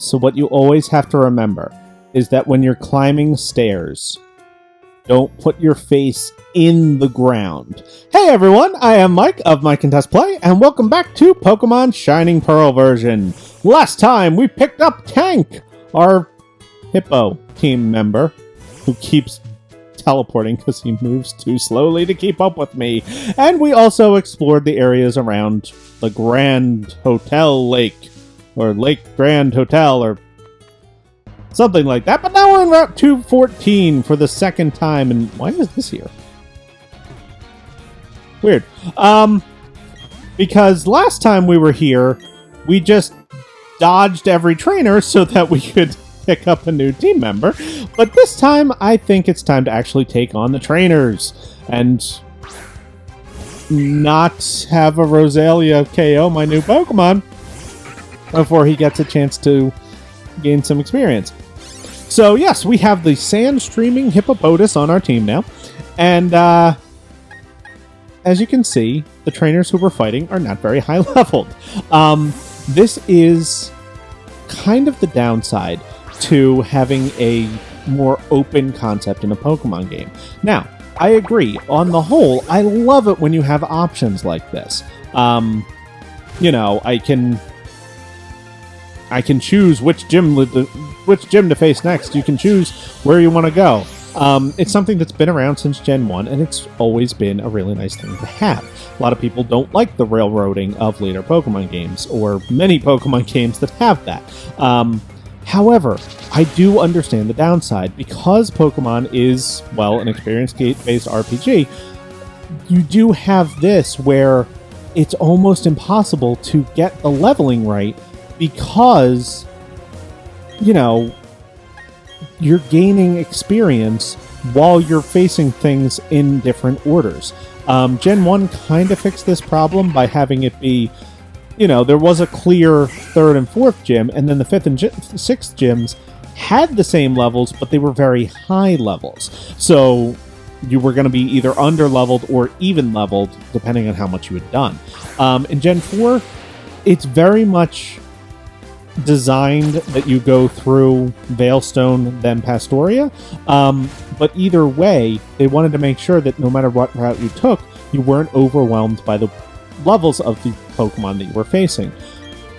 So what you always have to remember is that when you're climbing stairs, don't put your face in the ground. Hey everyone, I am Mike of Mike and Test Play, and welcome back to Pokemon Shining Pearl version. Last time we picked up Tank, our hippo team member, who keeps teleporting because he moves too slowly to keep up with me. And we also explored the areas around the Grand Hotel Lake, or Lake Grand Hotel, or something like that. But now we're in Route 214 for the second time, and why is this here? Weird. Because last time we were here, we just dodged every trainer so that we could pick up a new team member. But this time, I think it's time to actually take on the trainers and not have a Rosalia KO my new Pokemon before he gets a chance to gain some experience. So yes, we have the Sand Streaming Hippopotas on our team now. And as you can see, the trainers who we're fighting are not very high leveled. This is kind of the downside to having a more open concept in a Pokemon game. Now, I agree. On the whole, I love it when you have options like this. You know, I can choose which gym to face next. You can choose where you want to go. It's something that's been around since Gen 1, and it's always been a really nice thing to have. A lot of people don't like the railroading of later Pokemon games, or many Pokemon games that have that. However, I do understand the downside. Because Pokemon is, well, an experience-based RPG, you do have this where it's almost impossible to get the leveling right because, you know, you're gaining experience while you're facing things in different orders. Gen 1 kind of fixed this problem by having it be, you know, there was a clear 3rd and 4th gym, and then the 5th and 6th gyms had the same levels, but they were very high levels. So you were going to be either under-leveled or even-leveled, depending on how much you had done. In Gen 4, it's very much designed that you go through Veilstone, then Pastoria. But either way, they wanted to make sure that no matter what route you took, you weren't overwhelmed by the levels of the Pokemon that you were facing.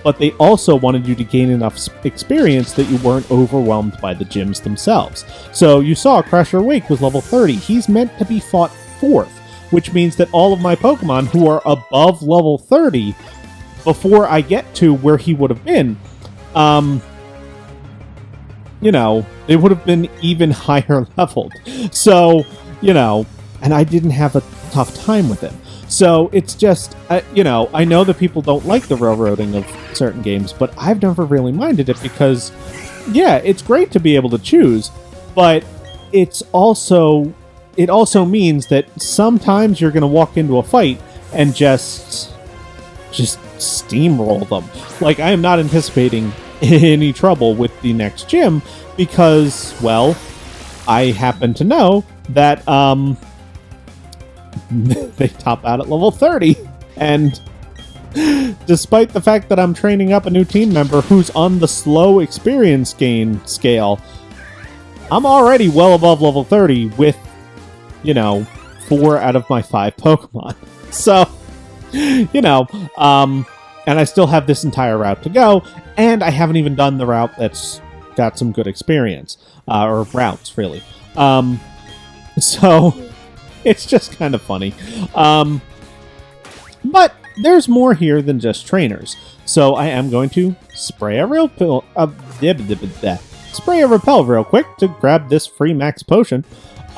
But they also wanted you to gain enough experience that you weren't overwhelmed by the gyms themselves. So you saw Crusher Wake was level 30. He's meant to be fought 4th, which means that all of my Pokemon who are above level 30, before I get to where he would have been, you know, they would have been even higher leveled. So, you know, and I didn't have a tough time with him. So it's just, you know, I know that people don't like the railroading of certain games, but I've never really minded it because, yeah, it's great to be able to choose, but it also means that sometimes you're going to walk into a fight and just steamroll them. Like, I am not anticipating any trouble with the next gym because, well, I happen to know that, they top out at level 30, and despite the fact that I'm training up a new team member who's on the slow experience gain scale, I'm already well above level 30 with, you know, 4 out of my 5 Pokemon. So, you know, and I still have this entire route to go, and I haven't even done the route that's got some good experience, or routes, really. So it's just kind of funny. But there's more here than just trainers. So I am going to spray a repel real quick to grab this free max potion. Is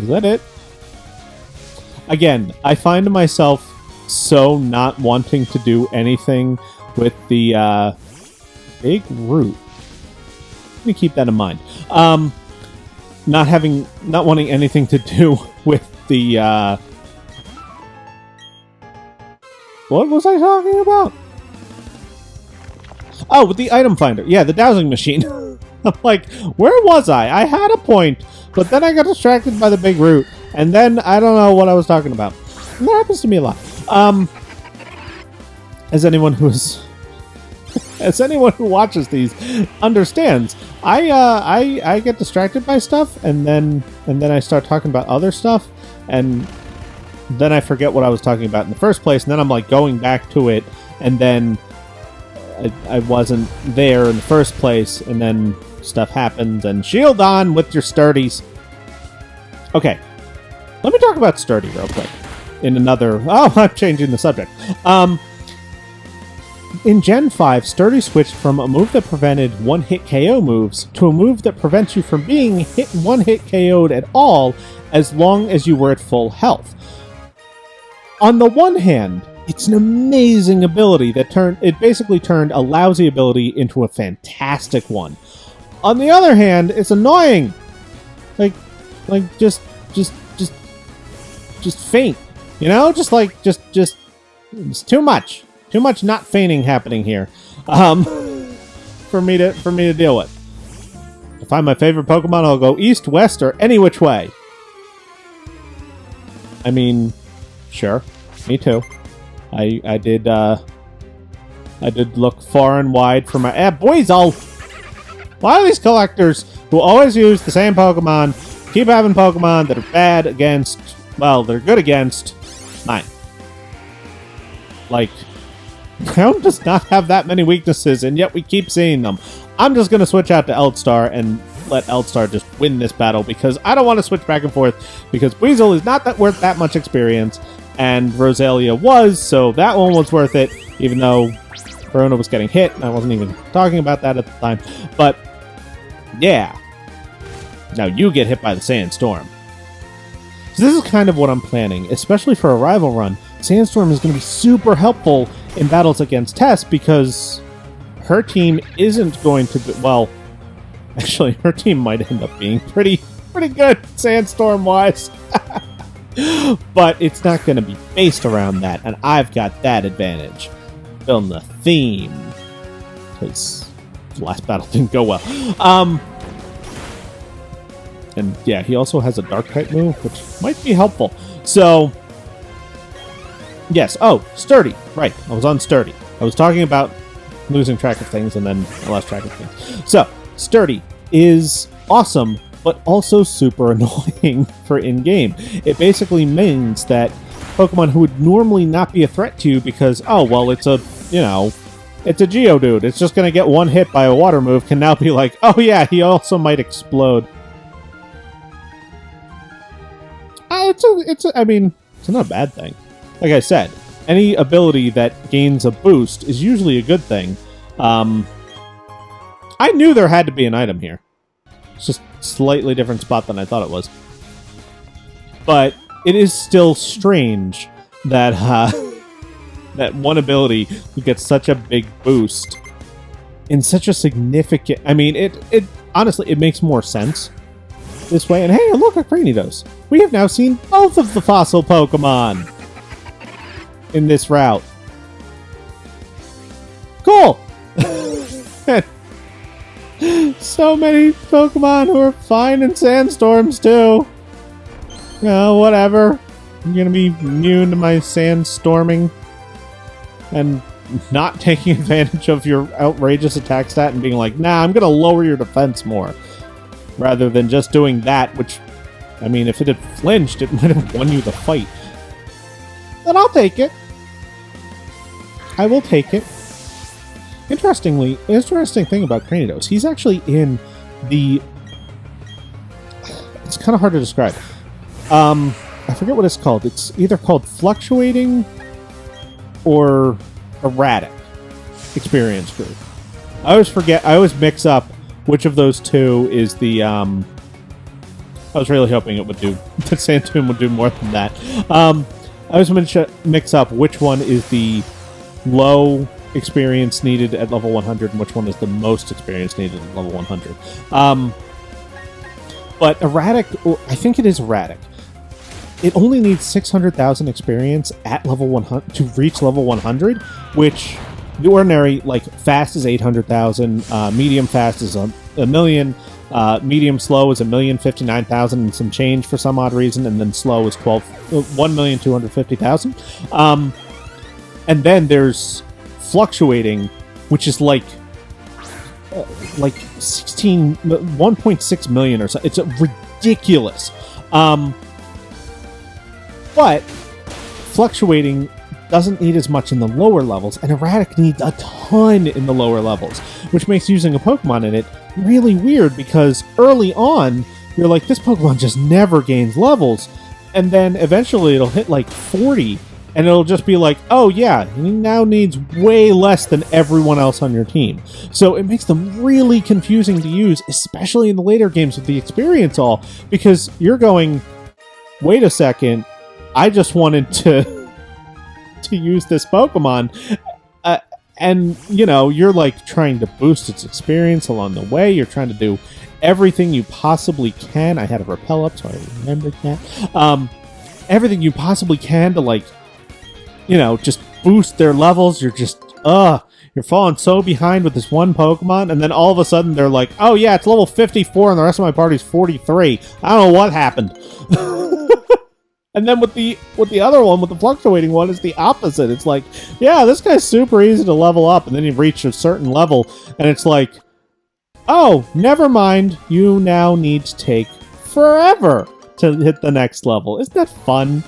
that it? Again, I find myself so not wanting to do anything with the big root. Let me keep that in mind. Not wanting anything to do with the, what was I talking about? Oh, with the item finder. Yeah, the dowsing machine. I'm like, where was I? I had a point, but then I got distracted by the big root, and then I don't know what I was talking about. And that happens to me a lot. As anyone who has as anyone who watches these understands, I get distracted by stuff, and then I start talking about other stuff, and then I forget what I was talking about in the first place, and then I'm like going back to it, and then I wasn't there in the first place, and then stuff happens, and shield on with your sturdies. Okay, let me talk about sturdy real quick. In another... Oh, I'm changing the subject. In Gen 5, Sturdy switched from a move that prevented one-hit KO moves to a move that prevents you from being one-hit KO'd at all as long as you were at full health. On the one hand, it's an amazing ability that basically turned a lousy ability into a fantastic one. On the other hand, it's annoying. Just faint. You know? It's too much. Too much not feigning happening here. For me to deal with. To find my favorite Pokemon, I'll go east, west, or any which way. I mean, sure. Me too. I did look far and wide for my... Boyzol! Why are these collectors who always use the same Pokemon keep having Pokemon that are bad against... Well, they're good against mine. Like, Ground does not have that many weaknesses, and yet we keep seeing them. I'm just going to switch out to Eldstar and let Eldstar just win this battle, because I don't want to switch back and forth, because Weasel is not worth that much experience, and Rosalia was, so that one was worth it, even though Verona was getting hit, and I wasn't even talking about that at the time. But, yeah. Now you get hit by the Sandstorm. So this is kind of what I'm planning, especially for a rival run. Sandstorm is going to be super helpful in battles against Tess, because her team isn't going to be... Well, actually, her team might end up being pretty good Sandstorm-wise. But it's not going to be based around that, and I've got that advantage. Building the theme. Because the last battle didn't go well. And yeah, he also has a Dark-type move, which might be helpful. So, yes. Oh, Sturdy. Right, I was on Sturdy. I was talking about losing track of things, and then I lost track of things. So, Sturdy is awesome, but also super annoying for in-game. It basically means that Pokemon who would normally not be a threat to you because, oh, well, it's a, it's a Geodude. It's just going to get one hit by a water move, can now be like, oh yeah, he also might explode. It's not a bad thing. Like I said, any ability that gains a boost is usually a good thing. I knew there had to be an item here. It's just a slightly different spot than I thought it was. But it is still strange that that one ability would get such a big boost in such a significant... I mean, it honestly, it makes more sense this way. And hey, look at Cranidos. We have now seen both of the fossil Pokemon in this route. Cool! So many Pokemon who are fine in sandstorms, too. Whatever. I'm gonna be immune to my sandstorming and not taking advantage of your outrageous attack stat and being like, nah, I'm gonna lower your defense more. Rather than just doing that, which, I mean, if it had flinched, it might have won you the fight. But I'll take it. I will take it. Interesting thing about Cranidos, he's actually in the... It's kind of hard to describe. I forget what it's called. It's either called fluctuating or erratic experience group. I always mix up which of those two is the... I was really hoping it would do... that Sandtomb would do more than that. I always mix up which one is the low experience needed at level 100 and which one is the most experience needed at level 100. But erratic... I think it is erratic. It only needs 600,000 experience at level 100 to reach level 100, which the ordinary, like, fast is 800,000, medium fast is a million, medium slow is 1,059,000 and some change for some odd reason, and then slow is 1,250,000. And then there's fluctuating, which is like 1.6 million or so. It's ridiculous. But fluctuating doesn't need as much in the lower levels, and erratic needs a ton in the lower levels, which makes using a Pokemon in it really weird, because early on, you're like, this Pokemon just never gains levels, and then eventually it'll hit like 40, and it'll just be like, oh yeah, he now needs way less than everyone else on your team. So it makes them really confusing to use, especially in the later games with the Experience All, because you're going, wait a second, I just wanted to use this Pokemon, and you know, you're like trying to boost its experience along the way. You're trying to do everything you possibly can. I had a repel up, so I remembered that. Everything you possibly can to, like, you know, just boost their levels. You're just you're falling so behind with this one Pokemon, and then all of a sudden they're like, oh yeah, it's level 54 and the rest of my party's 43. I don't know what happened. And then with the other one, with the fluctuating one, it's the opposite. It's like, yeah, this guy's super easy to level up, and then you reach a certain level, and it's like, oh, never mind, you now need to take forever to hit the next level. Isn't that fun?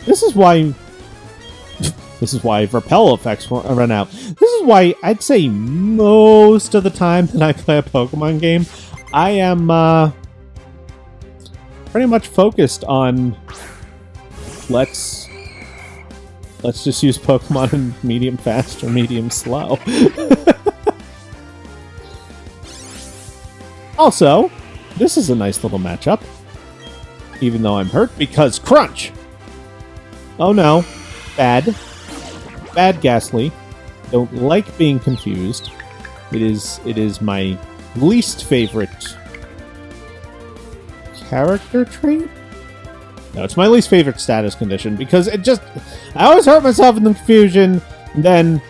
This is why repel effects run out. This is why I'd say most of the time that I play a Pokemon game, I am pretty much focused on let's just use Pokemon in medium fast or medium slow. Also, this is a nice little matchup, even though I'm hurt, because Crunch! Oh no. Bad Ghastly. Don't like being confused. It is my least favorite character trait? No, it's my least favorite status condition, because it just... I always hurt myself in the confusion, and then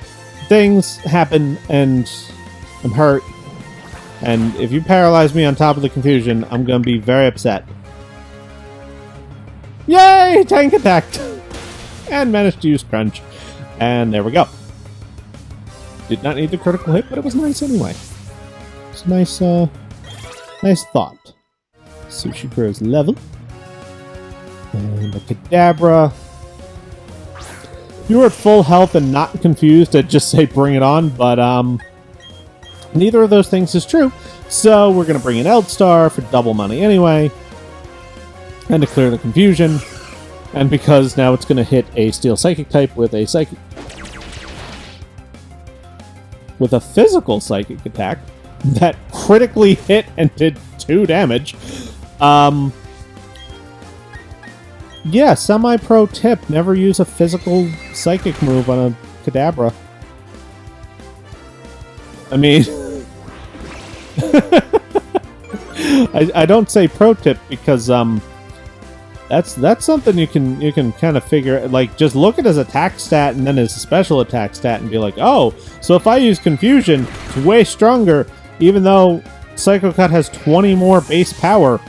things happen, and I'm hurt. And if you paralyze me on top of the confusion, I'm gonna be very upset. Yay! Tank attacked! And managed to use Crunch. And there we go. Did not need the critical hit, but it was nice anyway. It's a nice, nice thought. Sushi grows level. And a Kadabra. If you were at full health and not confused, I'd just say bring it on, but neither of those things is true. So we're going to bring in Eldstar for double money anyway. And to clear the confusion. And because now it's going to hit a Steel Psychic type with a Psychic... with a physical Psychic attack that critically hit and did 2 damage. Yeah, semi-pro tip. Never use a physical Psychic move on a Kadabra. I mean... I don't say pro tip because, that's something you can kind of figure, like, just look at his attack stat and then his special attack stat and be like, oh, so if I use Confusion, it's way stronger, even though Psycho Cut has 20 more base power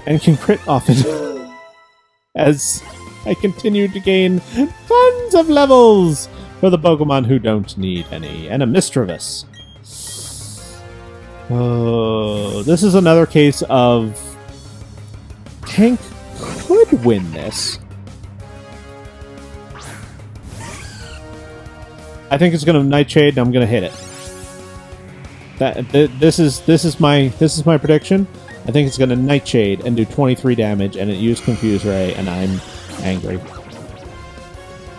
and can crit off it. As I continue to gain tons of levels for the Pokemon who don't need any. And a Misdreavus. Oh, this is another case of Tank could win this. I think it's going to Nightshade, and I'm going to hit it. This is my prediction. I think it's going to Nightshade and do 23 damage, and it used Confuse Ray, and I'm angry.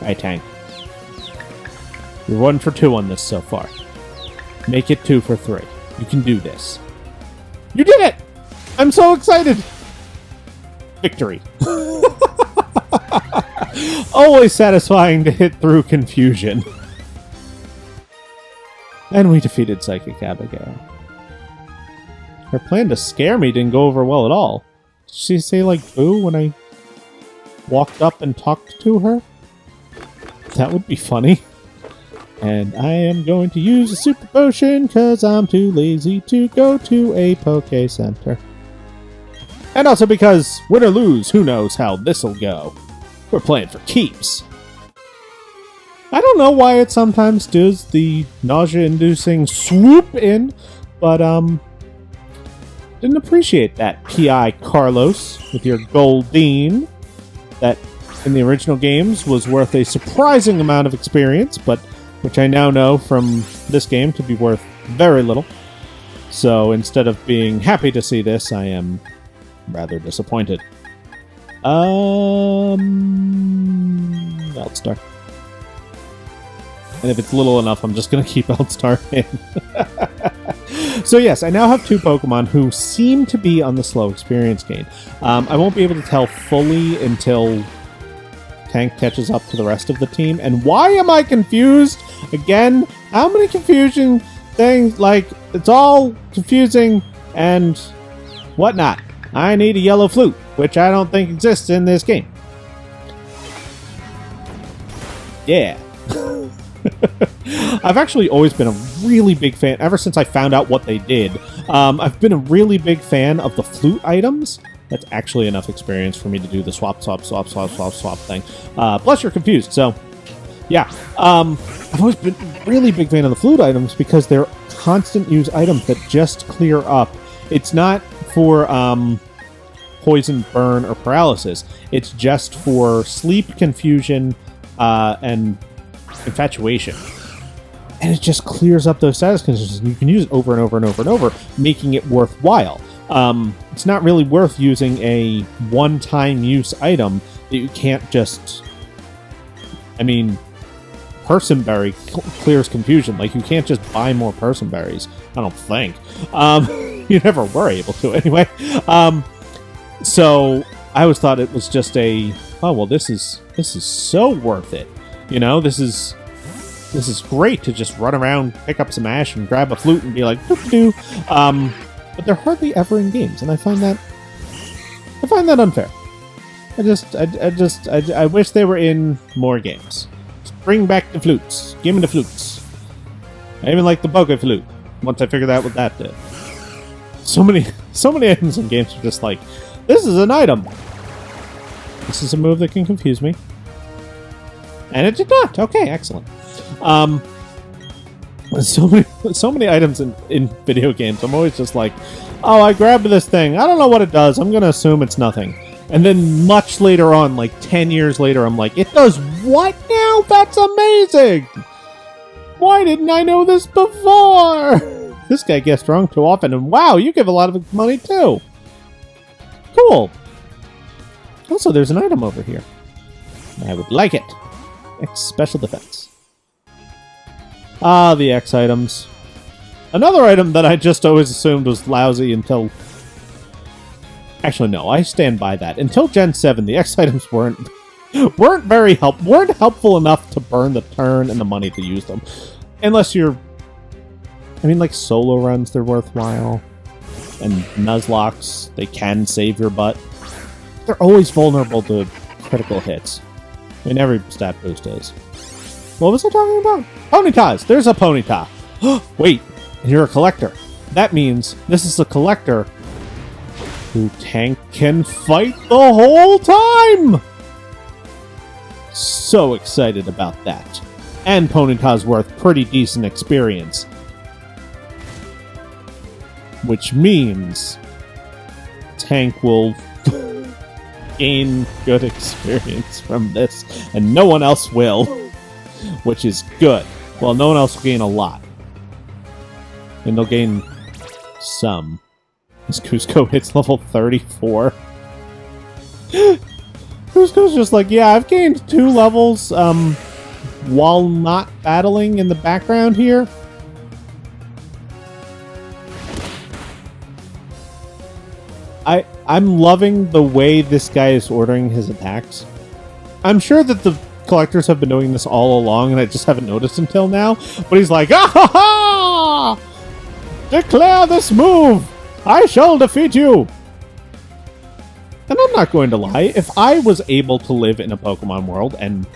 Alright, Tank. You're 1 for 2 on this so far. Make it 2 for 3. You can do this. You did it! I'm so excited! Victory. Always satisfying to hit through confusion. And we defeated Psychic Abigail. Her plan to scare me didn't go over well at all. Did she say, like, boo when I walked up and talked to her? That would be funny. And I am going to use a Super Potion because I'm too lazy to go to a Poke Center. And also because, win or lose, who knows how this'll go. We're playing for keeps. I don't know why it sometimes does the nausea-inducing swoop in, but didn't appreciate that P.I. Carlos with your Goldine that in the original games was worth a surprising amount of experience, but which I now know from this game to be worth very little. So instead of being happy to see this, I am rather disappointed. Eldstar. And if it's little enough, I'm just going to keep Eldstar in. So yes, I now have two Pokemon who seem to be on the slow experience gain. I won't be able to tell fully until Tank catches up to the rest of the team. And why am I confused? Again, how many confusion things? Like, it's all confusing and whatnot. I need a yellow flute, which I don't think exists in this game. Yeah. I've actually always been a really big fan, ever since I found out what they did. I've been a really big fan of the flute items. That's actually enough experience for me to do the swap thing. Plus, you're confused, so yeah. I've always been a really big fan of the flute items because they're constant use items that just clear up. It's not for poison, burn, or paralysis. It's just for sleep, confusion, and infatuation. And it just clears up those status conditions. You can use it over and over and over and over, making it worthwhile. It's not really worth using a one-time use item that you can't just... I mean, Personberry clears confusion. Like, you can't just buy more Personberries. I don't think. You never were able to, anyway. So, I always thought it was just a... Oh, well, this is so worth it. You know, this is great to just run around, pick up some ash, and grab a flute and be like, doo-doo. But they're hardly ever in games, and I find that unfair. I wish they were in more games. Just bring back the flutes. Give me the flutes. I even like the Poke Flute. Once I figured out what that did. So many items in games are just like, this is an item. This is a move that can confuse me. And it did not. Okay, excellent. So many items in video games. I'm always just like, oh, I grabbed this thing. I don't know what it does. I'm going to assume it's nothing. And then much later on, like 10 years later, I'm like, it does what now? That's amazing! Why didn't I know this before? This guy gets drunk too often, and wow, you give a lot of money too. Cool. Also, there's an item over here. I would like it. X special defense. Ah, the X items. Another item that I just always assumed was lousy until... Actually, no, I stand by that. Until Gen 7, the X items weren't helpful enough to burn the turn and the money to use them. Unless you're... I mean, like, solo runs, they're worthwhile. And Nuzlocks, they can save your butt. They're always vulnerable to critical hits. I mean, every stat boost is. What was I talking about? Ponytas! There's a Ponyta! Wait, and you're a collector. That means this is a collector who Tank can fight the whole time! So excited about that. And Ponyta's worth pretty decent experience. Which means Tank will gain good experience from this, and no one else will. Which is good. Well, no one else will gain a lot. And they'll gain some. As Cusco hits level 34. Cusco's just like, yeah, I've gained 2 levels, while not battling in the background here. I'm loving the way this guy is ordering his attacks. I'm sure that the collectors have been doing this all along, and I just haven't noticed until now. But he's like, ah ha ha! Declare this move! I shall defeat you! And I'm not going to lie, if I was able to live in a Pokemon world and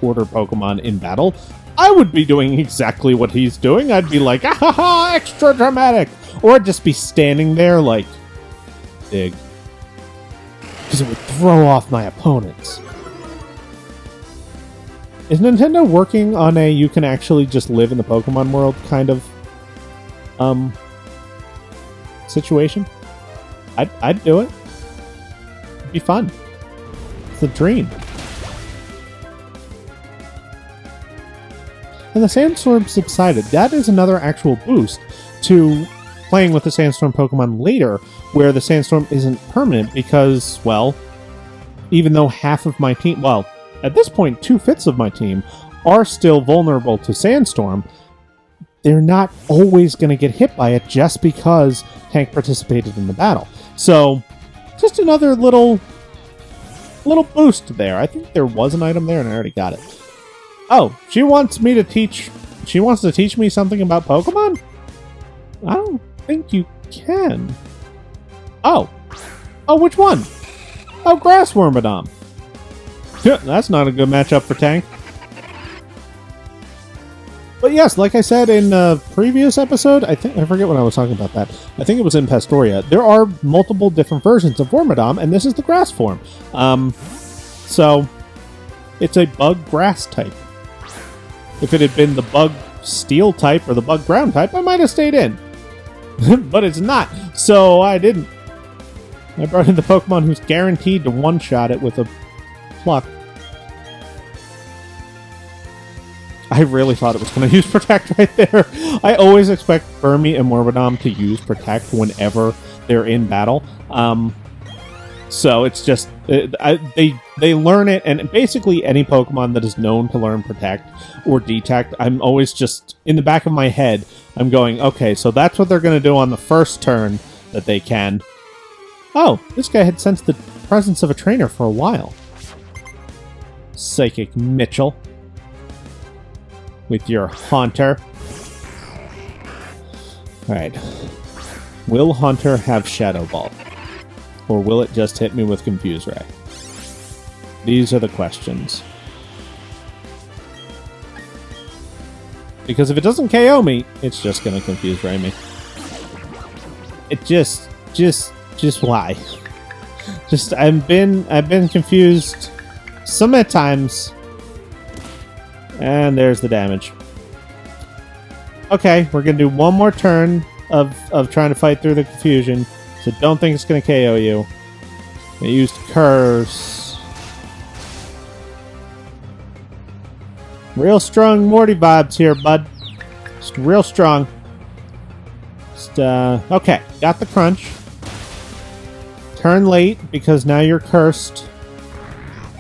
order Pokemon in battle, I would be doing exactly what he's doing. I'd be like, ah ha ha, extra dramatic! Or I'd just be standing there like, dig. Because it would throw off my opponents. Is Nintendo working on a you can actually just live in the Pokemon world kind of situation? I'd do it. It'd be fun. It's a dream. And the Sandstorm subsided. That is another actual boost to playing with the Sandstorm Pokemon later, where the Sandstorm isn't permanent because, well, even though half of my team, well, at this point, 2/5 of my team are still vulnerable to Sandstorm, they're not always going to get hit by it just because Tank participated in the battle. So, just another little boost there. I think there was an item there and I already got it. Oh, she wants to teach me something about Pokemon? I don't think you can. Oh, which one? Oh, Grass Wormadam. That's not a good matchup for Tank. But yes, like I said in a previous episode, I forget when I was talking about that. I think it was in Pastoria. There are multiple different versions of Wormadam, and this is the grass form. So it's a bug grass type. If it had been the bug steel type or the bug ground type, I might have stayed in. But it's not, so I didn't. I brought in the Pokemon who's guaranteed to one-shot it with a pluck. I really thought it was going to use Protect right there. I always expect Burmy and Wormadam to use Protect whenever they're in battle. So it's just, they learn it, and basically any Pokemon that is known to learn Protect or Detect, I'm always just, in the back of my head, I'm going, okay, so that's what they're going to do on the first turn that they can. Oh, this guy had sensed the presence of a trainer for a while. Psychic Mitchell. With your Haunter. Alright. Will Haunter have Shadow Ball? Or will it just hit me with Confuse Ray? These are the questions. Because if it doesn't KO me, it's just gonna Confuse Ray me. It just why? I've been confused so many times. And there's the damage. Okay, we're gonna do one more turn of trying to fight through the confusion. So don't think it's gonna KO you. I used Curse. Real strong Morty vibes here, bud. Just real strong. Okay, got the crunch. Turn late because now you're cursed.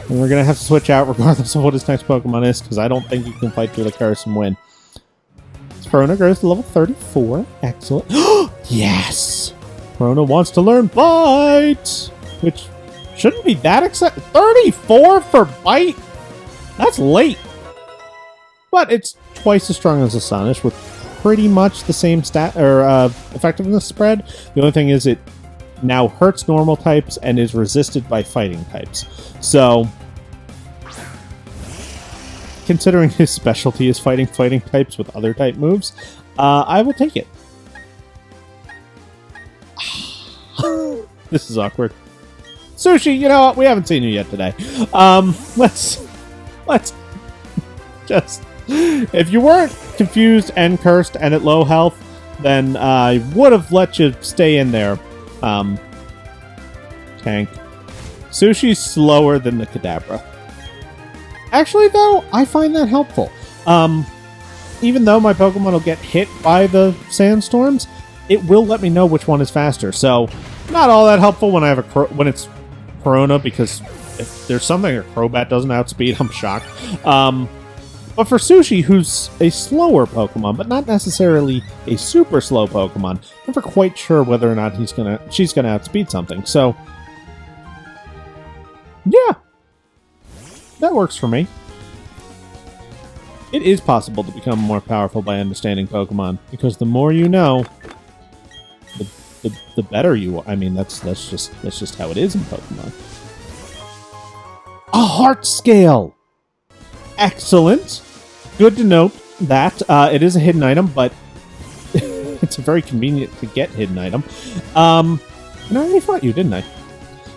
And we're going to have to switch out regardless of what his next Pokemon is, because I don't think you can fight through the curse and win. Corona grows to level 34. Excellent. Yes! Corona wants to learn Bite! Which shouldn't be that exciting. 34 for Bite? That's late. But it's twice as strong as Astonish with pretty much the same stat or effectiveness spread. The only thing is it now hurts normal types and is resisted by fighting types. So, considering his specialty is fighting types with other type moves, I will take it. This is awkward. Sushi, you know what? We haven't seen you yet today. Let's just... If you weren't confused and cursed and at low health, then I would have let you stay in there. Tank. Sushi's slower than the Kadabra. Actually, though, I find that helpful. Even though my Pokemon will get hit by the sandstorms, it will let me know which one is faster. So, not all that helpful when I have when it's Corona, because if there's something a Crobat doesn't outspeed, I'm shocked. But for Sushi, who's a slower Pokemon, but not necessarily a super slow Pokemon, I'm never quite sure whether or not she's gonna outspeed something. So, yeah, that works for me. It is possible to become more powerful by understanding Pokemon, because the more you know, the better you are. I mean, that's just how it is in Pokemon. A Heart Scale! Excellent. Good to note that. It is a hidden item, but it's a very convenient to get hidden item. And I already fought you, didn't I?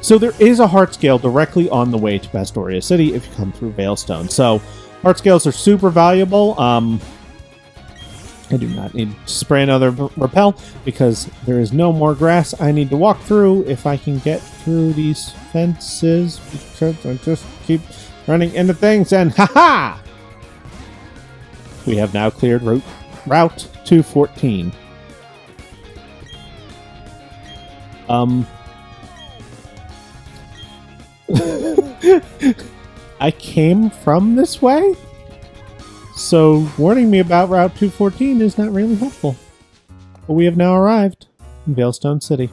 So there is a Heart Scale directly on the way to Pastoria City if you come through Veilstone. So Heart scales are super valuable. I do not need to spray another repel because there is no more grass I need to walk through if I can get through these fences, because I just keep running into things, and haha! We have now cleared Route 214. I came from this way? So warning me about Route 214 is not really helpful. But we have now arrived in Veilstone City.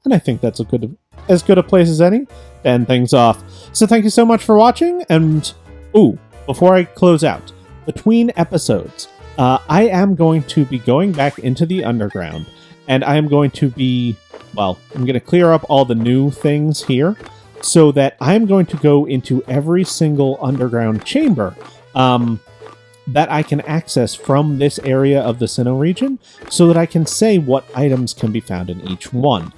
And I think that's as good a place as any to end things off. So thank you so much for watching, and before I close out, between episodes, I am going to be going back into the underground, and I am going to be, I'm going to clear up all the new things here, so that I'm going to go into every single underground chamber that I can access from this area of the Sinnoh region, so that I can say what items can be found in each one.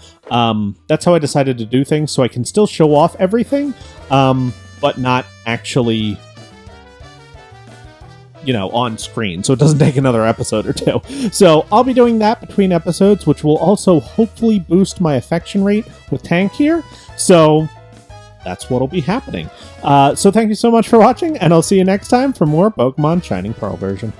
That's how I decided to do things, so I can still show off everything, but not actually, on screen, so it doesn't take another episode or two. So I'll be doing that between episodes, which will also hopefully boost my affection rate with Tank here, so that's what'll be happening. So thank you so much for watching, and I'll see you next time for more Pokemon Shining Pearl version.